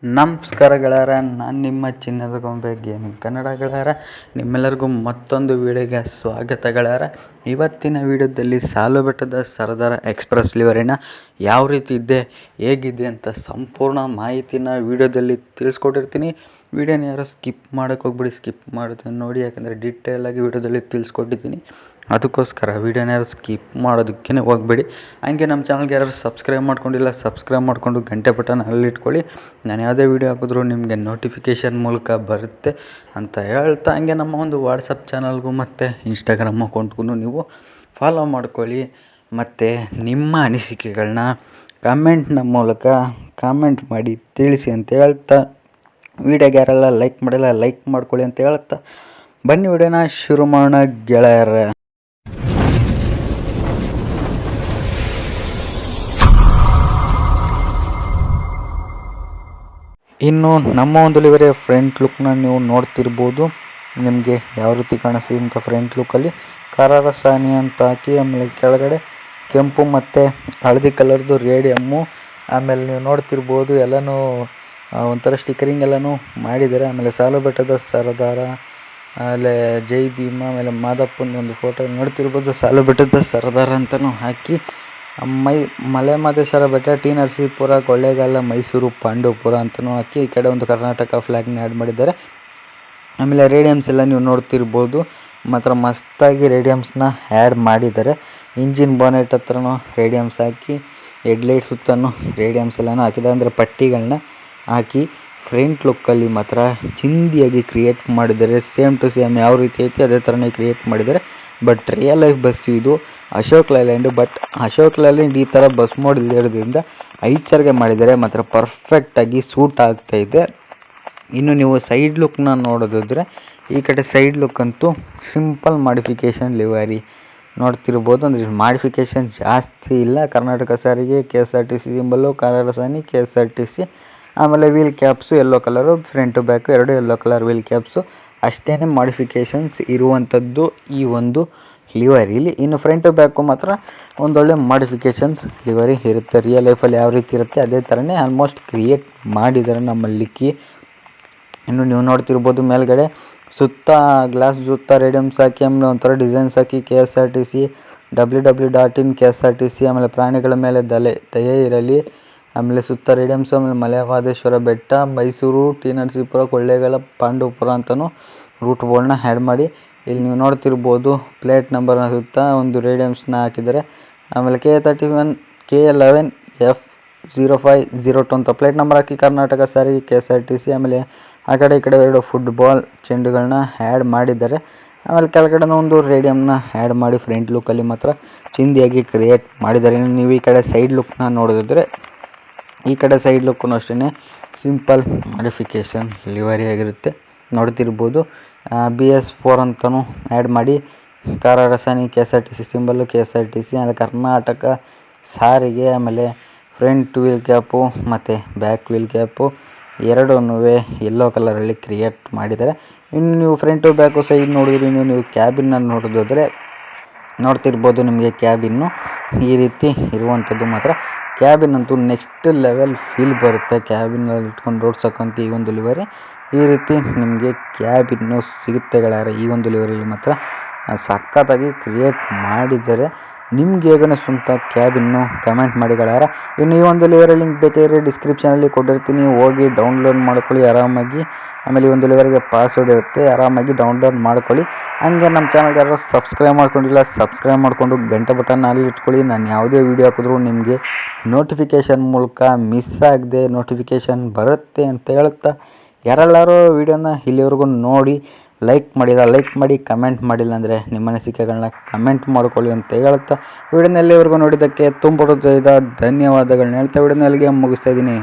ನಮಸ್ಕಾರ ಗೆಳೆಯರ, ನಾನು ನಿಮ್ಮ ಚಿನ್ನದ ಗೊಂಬೆ ಗೇಮಿಂಗ್ ಕನ್ನಡ ಗೆಳೆಯರ. ನಿಮ್ಮೆಲ್ಲರಿಗೂ ಮತ್ತೊಂದು ವಿಡಿಯೋಗೆ ಸ್ವಾಗತ ಗೆಳೆಯರ. ಇವತ್ತಿನ ವಿಡಿಯೋದಲ್ಲಿ ಸಾಲು ಬೆಟ್ಟದ ಸರದಾರ ಎಕ್ಸ್ಪ್ರೆಸ್ ಲಿವರಿನ ಯಾವ ರೀತಿ ಇದೆ, ಹೇಗಿದೆ ಅಂತ ಸಂಪೂರ್ಣ ಮಾಹಿತಿನ ವಿಡಿಯೋದಲ್ಲಿ ತಿಳಿಸ್ಕೊಟ್ಟಿರ್ತೀನಿ. ವಿಡಿಯೋನ ಯಾರು ಸ್ಕಿಪ್ ಮಾಡೋಕ್ಕೆ ಹೋಗ್ಬಿಡಿ, ಸ್ಕಿಪ್ ಮಾಡೋದನ್ನು ನೋಡಿ, ಯಾಕಂದರೆ ಡೀಟೇಲಾಗಿ ವಿಡಿಯೋದಲ್ಲಿ ತಿಳಿಸ್ಕೊಟ್ಟಿದ್ದೀನಿ. ಅದಕ್ಕೋಸ್ಕರ ವಿಡಿಯೋನ ಯಾರು ಸ್ಕಿಪ್ ಮಾಡೋದಕ್ಕೇ ಹೋಗ್ಬೇಡಿ. ಹಂಗೆ ನಮ್ಮ ಚಾನಲ್ಗೆ ಯಾರು ಸಬ್ಸ್ಕ್ರೈಬ್ ಮಾಡ್ಕೊಂಡಿಲ್ಲ, ಸಬ್ಸ್ಕ್ರೈಬ್ ಮಾಡಿಕೊಂಡು ಗಂಟೆ ಬಟನ್ ಅಲ್ಲಿಟ್ಕೊಳ್ಳಿ. ನಾನು ಯಾವುದೇ ವಿಡಿಯೋ ಹಾಕಿದ್ರೂ ನಿಮಗೆ ನೋಟಿಫಿಕೇಷನ್ ಮೂಲಕ ಬರುತ್ತೆ ಅಂತ ಹೇಳ್ತಾ, ಹಂಗೆ ನಮ್ಮ ಒಂದು ವಾಟ್ಸಪ್ ಚಾನಲ್ಗೂ ಮತ್ತು ಇನ್ಸ್ಟಾಗ್ರಾಮ್ ಅಕೌಂಟ್ಗೂ ನೀವು ಫಾಲೋ ಮಾಡ್ಕೊಳ್ಳಿ. ಮತ್ತು ನಿಮ್ಮ ಅನಿಸಿಕೆಗಳನ್ನ ಕಮೆಂಟ್ನ ಮೂಲಕ ಕಾಮೆಂಟ್ ಮಾಡಿ ತಿಳಿಸಿ ಅಂತ ಹೇಳ್ತಾ, ವಿಡಿಯೋಗೆ ಯಾರೆಲ್ಲ ಲೈಕ್ ಮಾಡಿಲ್ಲ ಲೈಕ್ ಮಾಡ್ಕೊಳ್ಳಿ ಅಂತ ಹೇಳ್ತಾ, ಬನ್ನಿ ವಿಡಿಯೋನ ಶುರು ಮಾಡೋಣ ಗೆಳೆಯರ. ಇನ್ನು ನಮ್ಮ ಒಂದು ಲಿವರಿಯ ಫ್ರಂಟ್ ಲುಕ್ನ ನೀವು ನೋಡ್ತಿರ್ಬೋದು. ನಿಮಗೆ ಯಾವ ರೀತಿ ಕಾಣಿಸ್ತಿದೆ ಅಂತ ಫ್ರಂಟ್ ಲುಕ್ಕಲ್ಲಿ ಕರಾರ ಸಾನಿ ಅಂತ ಹಾಕಿ, ಆಮೇಲೆ ಕೆಳಗಡೆ ಕೆಂಪು ಮತ್ತು ಹಳದಿ ಕಲರ್ದು ರೇಡಿಯಮ್ಮು, ಆಮೇಲೆ ನೀವು ನೋಡ್ತಿರ್ಬೋದು ಎಲ್ಲನೂ ಒಂಥರ ಸ್ಟಿಕರಿಂಗ್ ಎಲ್ಲನೂ ಮಾಡಿದ್ದಾರೆ. ಆಮೇಲೆ ಸಾಲು ಬೆಟ್ಟದ ಸರದಾರ, ಆಮೇಲೆ ಜೈ ಭೀಮ, ಆಮೇಲೆ ಮಾದಪ್ಪನ ಒಂದು ಫೋಟೋ ನೋಡ್ತಿರ್ಬೋದು. ಸಾಲು ಬೆಟ್ಟದ ಸರದಾರ ಅಂತಲೂ ಹಾಕಿ, ಮಲೆ ಮಹದೇಶ್ವರ ಬೆಟ್ಟ, ಟಿ ನರಸೀಪುರ, ಕೊಳ್ಳೇಗಾಲ, ಮೈಸೂರು, ಪಾಂಡವಪುರ ಅಂತಲೂ ಹಾಕಿ, ಈ ಕಡೆ ಒಂದು ಕರ್ನಾಟಕ ಫ್ಲ್ಯಾಗ್ನ ಆ್ಯಡ್ ಮಾಡಿದ್ದಾರೆ. ಆಮೇಲೆ ರೇಡಿಯಮ್ಸ್ ಎಲ್ಲ ನೀವು ನೋಡ್ತಿರ್ಬೋದು, ಮಾತ್ರ ಮಸ್ತಾಗಿ ರೇಡಿಯಮ್ಸ್ನ ಆ್ಯಡ್ ಮಾಡಿದ್ದಾರೆ. ಇಂಜಿನ್ ಬೋನೆಟ್ ಹತ್ರನೂ ರೇಡಿಯಮ್ಸ್ ಹಾಕಿ, ಹೆಡ್ಲೈಟ್ ಸುತ್ತನೂ ರೇಡಿಯಮ್ಸ್ ಎಲ್ಲನೂ ಹಾಕಿದ್ದಾರೆ. ಅಂದರೆ ಪಟ್ಟಿಗಳನ್ನ ಹಾಕಿ ಫ್ರಂಟ್ ಲುಕ್ಕಲ್ಲಿ ಮಾತ್ರ ಚಿಂದಿಯಾಗಿ ಕ್ರಿಯೇಟ್ ಮಾಡಿದ್ದಾರೆ. ಸೇಮ್ ಟು ಸೇಮ್ ಯಾವ ರೀತಿ ಐತಿ ಅದೇ ಥರನೇ ಕ್ರಿಯೇಟ್ ಮಾಡಿದ್ದಾರೆ. ಬಟ್ ರಿಯಲ್ ಲೈಫ್ ಬಸ್ಸು ಇದು, Ashok Leyland. But Ashok Leyland ಈ ಥರ ಬಸ್ ಮೋಡ್ ಇರೋದ್ರಿಂದ ಐಚರ್ಗೆ ಮಾಡಿದ್ದಾರೆ, ಮಾತ್ರ ಪರ್ಫೆಕ್ಟಾಗಿ ಸೂಟ್ ಆಗ್ತಾಯಿದೆ. ಇನ್ನು ನೀವು ಸೈಡ್ ಲುಕ್ನ ನೋಡೋದಾದರೆ, ಈ ಕಡೆ ಸೈಡ್ ಲುಕ್ ಅಂತೂ ಸಿಂಪಲ್ ಮಾಡಿಫಿಕೇಷನ್ ಲಿವರಿ ನೋಡ್ತಿರ್ಬೋದು. ಅಂದರೆ ಮಾಡಿಫಿಕೇಷನ್ ಜಾಸ್ತಿ ಇಲ್ಲ. ಕರ್ನಾಟಕ ಸಾರಿಗೆ, KSRTC ಸಿಂಬಲ್ಲು, ಕರಾರ ಸಾನಿ, KSRTC. ಆಮೇಲೆ wheel caps yellow colour, front back ಎರಡು ಯೆಲ್ಲೋ ಕಲರ್ ವೀಲ್ ಕ್ಯಾಪ್ಸು, ಅಷ್ಟೇ ಮಾಡಿಫಿಕೇಷನ್ಸ್ ಇರುವಂಥದ್ದು ಈ ಒಂದು ಲಿವರಿಲಿ. ಇನ್ನು ಫ್ರಂಟು ಬ್ಯಾಕು ಮಾತ್ರ ಒಂದೊಳ್ಳೆ ಮಾಡಿಫಿಕೇಷನ್ಸ್ ಲಿವರಿ ಇರುತ್ತೆ. ರಿಯಲ್ ಲೈಫಲ್ಲಿ ಯಾವ ರೀತಿ ಇರುತ್ತೆ ಅದೇ ಥರನೇ ಆಲ್ಮೋಸ್ಟ್ ಕ್ರಿಯೇಟ್ ಮಾಡಿದ್ದಾರೆ ನಮ್ಮಲ್ಲಿಕ್ಕಿ. ಇನ್ನು ನೀವು ನೋಡ್ತಿರ್ಬೋದು ಮೇಲ್ಗಡೆ ಸುತ್ತ ಗ್ಲಾಸ್ ಸುತ್ತ ರೇಡಿಯಮ್ಸ್ ಹಾಕಿ, ಆಮೇಲೆ ಒಂಥರ ಡಿಸೈನ್ಸ್ ಹಾಕಿ KSRTC www.in KSRTC, ಆಮೇಲೆ ಪ್ರಾಣಿಗಳ ಮೇಲೆ ದಯೆ ಇರಲಿ, ಆಮೇಲೆ ಸುತ್ತ ರೇಡಿಯಮ್ಸ್, ಆಮೇಲೆ ಮಲೆ ಮಹದೇಶ್ವರ ಬೆಟ್ಟ, ಮೈಸೂರು, ಟಿ ನರಸೀಪುರ, ಕೊಳ್ಳೇಗಾಲ, ಪಾಂಡವಪುರ ಅಂತಲೂ ರೂಟ್ ಬೋರ್ಡ್ನ ಆ್ಯಡ್ ಮಾಡಿ, ಇಲ್ಲಿ ನೀವು ನೋಡ್ತಿರ್ಬೋದು ಪ್ಲೇಟ್ ನಂಬರ್ನ ಸುತ್ತ ಒಂದು ರೇಡಿಯಮ್ಸ್ನ ಹಾಕಿದ್ದಾರೆ. ಆಮೇಲೆ K31 K11 F0502 ಅಂತ ಪ್ಲೇಟ್ ನಂಬರ್ ಹಾಕಿ ಕರ್ನಾಟಕ ಸಾರಿಗೆ, KSRTC. ಆಮೇಲೆ ಆ ಕಡೆ ಈ ಕಡೆ ಎರಡು ಫುಟ್ಬಾಲ್ ಚೆಂಡುಗಳನ್ನ ಆ್ಯಡ್ ಮಾಡಿದ್ದಾರೆ. ಆಮೇಲೆ ಕೆಳಗಡೆ ಒಂದು ರೇಡಿಯಮ್ನ ಆ್ಯಡ್ ಮಾಡಿ ಫ್ರಂಟ್ ಲುಕ್ಕಲ್ಲಿ ಮಾತ್ರ ಚಿಂದಿಯಾಗಿ ಕ್ರಿಯೇಟ್ ಮಾಡಿದ್ದಾರೆ. ನೀವು ಈ ಕಡೆ ಸೈಡ್ ಲುಕ್ನ ನೋಡೋದಾದರೆ, ಈ ಕಡೆ ಸೈಡ್ ಲುಕ್ಕೂ ಅಷ್ಟೇ ಸಿಂಪಲ್ ಮಾಡಿಫಿಕೇಷನ್ ಲಿವರಿ ಆಗಿರುತ್ತೆ. ನೋಡ್ತಿರ್ಬೋದು BS4 ಅಂತಲೂ ಆ್ಯಡ್ ಮಾಡಿ, ಕರಾರ ಸಾನಿ, KSRTC ಸಿಂಬಲ್ಲು, KSRTC, ಆಮೇಲೆ ಕರ್ನಾಟಕ ಸಾರಿಗೆ. ಆಮೇಲೆ ಫ್ರಂಟ್ ವೀಲ್ ಕ್ಯಾಪು ಮತ್ತು ಬ್ಯಾಕ್ ವೀಲ್ ಕ್ಯಾಪು ಎರಡೂ ಯೆಲ್ಲೋ ಕಲರಲ್ಲಿ ಕ್ರಿಯೇಟ್ ಮಾಡಿದ್ದಾರೆ. ಇನ್ನು ನೀವು ಫ್ರಂಟು ಬ್ಯಾಕು ಸೈಡ್ ನೋಡಿದ್ರೆ, ಇನ್ನು ನೀವು ಕ್ಯಾಬಿನ್ನ ನೋಡೋದಾದರೆ ನೋಡ್ತಿರ್ಬೋದು ನಿಮಗೆ ಕ್ಯಾಬಿನ್ನು ಈ ರೀತಿ ಇರುವಂಥದ್ದು. ಮಾತ್ರ ಕ್ಯಾಬಿನ್ ಅಂತೂ ನೆಕ್ಸ್ಟ್ ಲೆವೆಲ್ ಫೀಲ್ ಬರುತ್ತೆ. ಕ್ಯಾಬಿನಲ್ಲಿ ಇಟ್ಕೊಂಡು ಓಡ್ಸೋಕ್ಕಂತ ಈ ಒಂದು ಲಿವರಿ ಈ ರೀತಿ ನಿಮಗೆ ಕ್ಯಾಬಿನ್ನು ಸಿಗುತ್ತೆ ಗೆಳೆಯರ. ಈ ಒಂದು ಲಿವರಿಲಿ ಮಾತ್ರ ಸಖತ್ತಾಗಿ ಕ್ರಿಯೇಟ್ ಮಾಡಿದ್ದಾರೆ. ನಿಮ್ಗೆ ಹೇಗೆ ಸ್ವಂತ ಕ್ಯಾಬಿನ್ನು ಕಮೆಂಟ್ ಮಾಡಿ ಗೆಳೆಯರ. ಇನ್ನು ಈ ಒಂದು ಲಿವರಿ ಲಿಂಕ್ ಬೇಕಾದರೆ ಡಿಸ್ಕ್ರಿಪ್ಷನಲ್ಲಿ ಕೊಟ್ಟಿರ್ತೀನಿ, ಹೋಗಿ ಡೌನ್ಲೋಡ್ ಮಾಡ್ಕೊಳ್ಳಿ ಆರಾಮಾಗಿ. ಆಮೇಲೆ ಈ ಒಂದು ಲಿವರಿಗೆ ಪಾಸ್ವರ್ಡ್ ಇರುತ್ತೆ, ಆರಾಮಾಗಿ ಡೌನ್ಲೋಡ್ ಮಾಡ್ಕೊಳ್ಳಿ. ಹಂಗೆ ನಮ್ಮ ಚಾನಲ್ಗೆ ಯಾರು ಸಬ್ಸ್ಕ್ರೈಬ್ ಮಾಡ್ಕೊಂಡಿಲ್ಲ ಸಬ್ಸ್ಕ್ರೈಬ್ ಮಾಡಿಕೊಂಡು ಗಂಟೆ ಬಟನ್ ಅಲ್ಲಿ ಇಟ್ಕೊಳ್ಳಿ. ನಾನು ಯಾವುದೇ ವೀಡಿಯೋ ಹಾಕಿದ್ರೂ ನಿಮಗೆ ನೋಟಿಫಿಕೇಷನ್ ಮೂಲಕ ಮಿಸ್ ಆಗದೆ ನೋಟಿಫಿಕೇಷನ್ ಬರುತ್ತೆ ಅಂತ ಹೇಳ್ತಾ, ಯಾರೆಲ್ಲರೂ ವೀಡಿಯೋನ ಇಲ್ಲಿವರೆಗೂ ನೋಡಿ ಲೈಕ್ ಮಾಡಿ, ಕಮೆಂಟ್ ಮಾಡಿಲ್ಲ ಅಂದರೆ ನಿಮ್ಮ ಅನಿಸಿಕೆಗಳನ್ನ ಕಮೆಂಟ್ ಮಾಡ್ಕೊಳ್ಳಿ ಅಂತ ಹೇಳ್ತಾ, ವಿಡಿಯೋನ ಎಲ್ಲಿವರೆಗೂ ನೋಡಿದ್ದಕ್ಕೆ ತುಂಬ ಧನ್ಯವಾದಗಳನ್ನ ಹೇಳ್ತಾ ವಿಡಿಯೋನ ಅಲ್ಲಿಗೆ ಮುಗಿಸ್ತಾ ಇದ್ದೀನಿ.